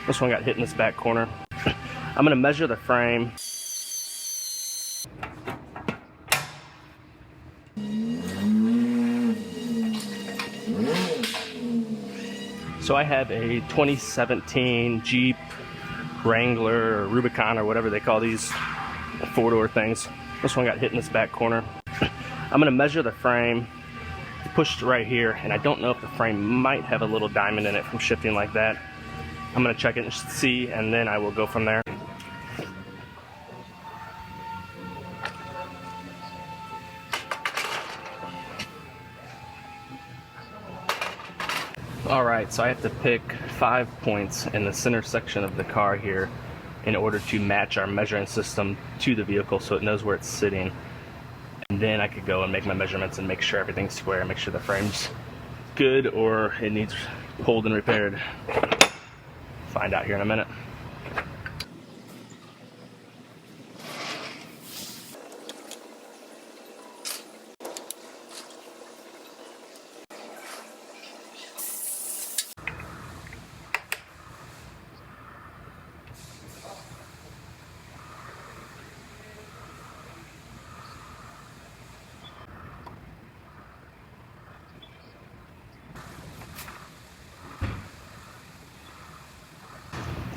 This one got hit in this back corner. I'm gonna measure the frame. So I have a 2017 Jeep Wrangler or Rubicon or whatever they call these four-door things. This one got hit in this back corner. I'm gonna measure the frame, pushed right here, and I don't know if the frame might have a little diamond in it from shifting like that. I'm gonna check it and see, and then I will go from there. Alright, so I have to pick 5 points in the center section of the car here in order to match our measuring system to the vehicle so it knows where it's sitting. And then I could go and make my measurements and make sure everything's square, make sure the frame's good or it needs pulled and repaired. Find out here in a minute.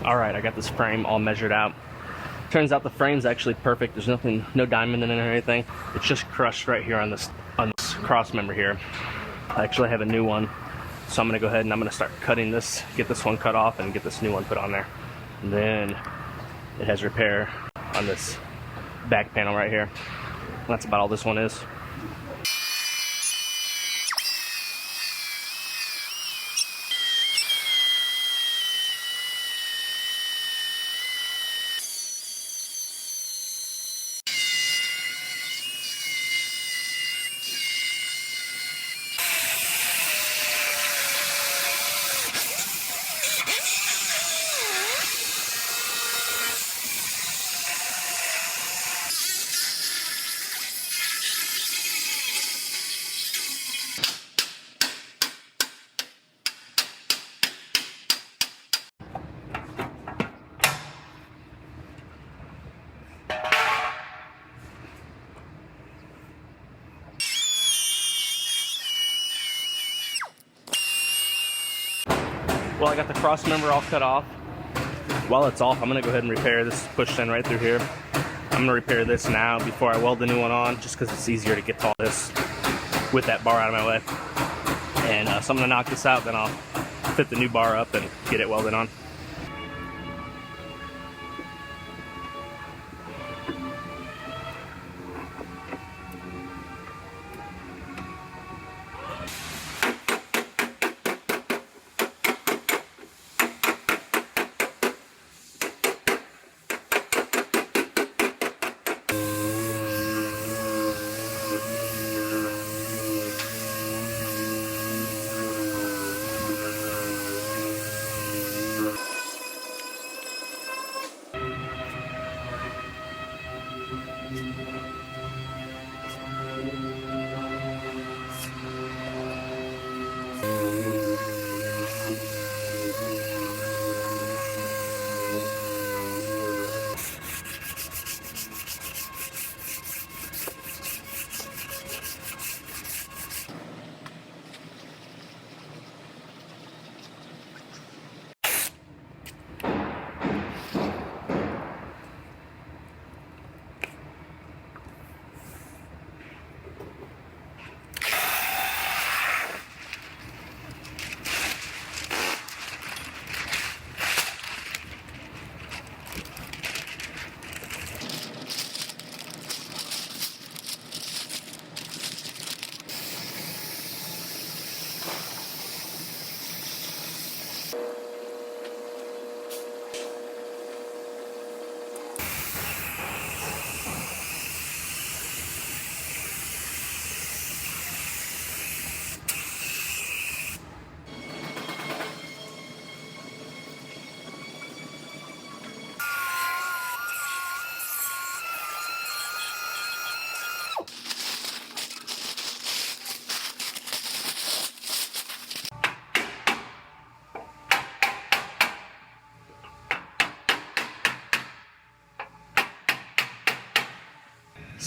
Alright, I got this frame all measured out. Turns out the frame's actually perfect. There's nothing, no diamond in it or anything. It's just crushed right here on this cross member here. I actually have a new one. So I'm gonna go ahead and I'm gonna start cutting this, get this one cut off and get this new one put on there. And then it has repair on this back panel right here. And that's about all this one is. Well, I got the cross member all cut off. While it's off, I'm gonna go ahead and repair this pushed in right through here. I'm gonna repair this now before I weld the new one on, just because it's easier to get all this with that bar out of my way. And so I'm gonna knock this out, then I'll fit the new bar up and get it welded on.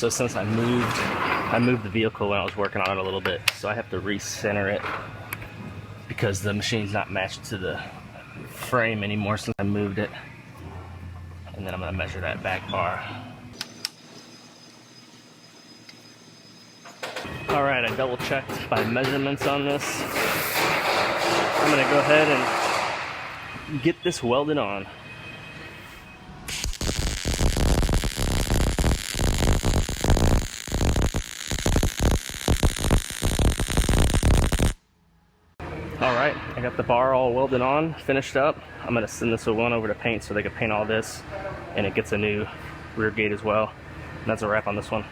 So since I moved the vehicle when I was working on it a little bit, so I have to recenter it because the machine's not matched to the frame anymore since I moved it. And then I'm gonna measure that back bar. All right, I double checked my measurements on this. I'm gonna go ahead and get this welded on. All right, I got the bar all welded on, finished up. I'm gonna send this one over to paint so they can paint all this, and it gets a new rear gate as well. And that's a wrap on this one.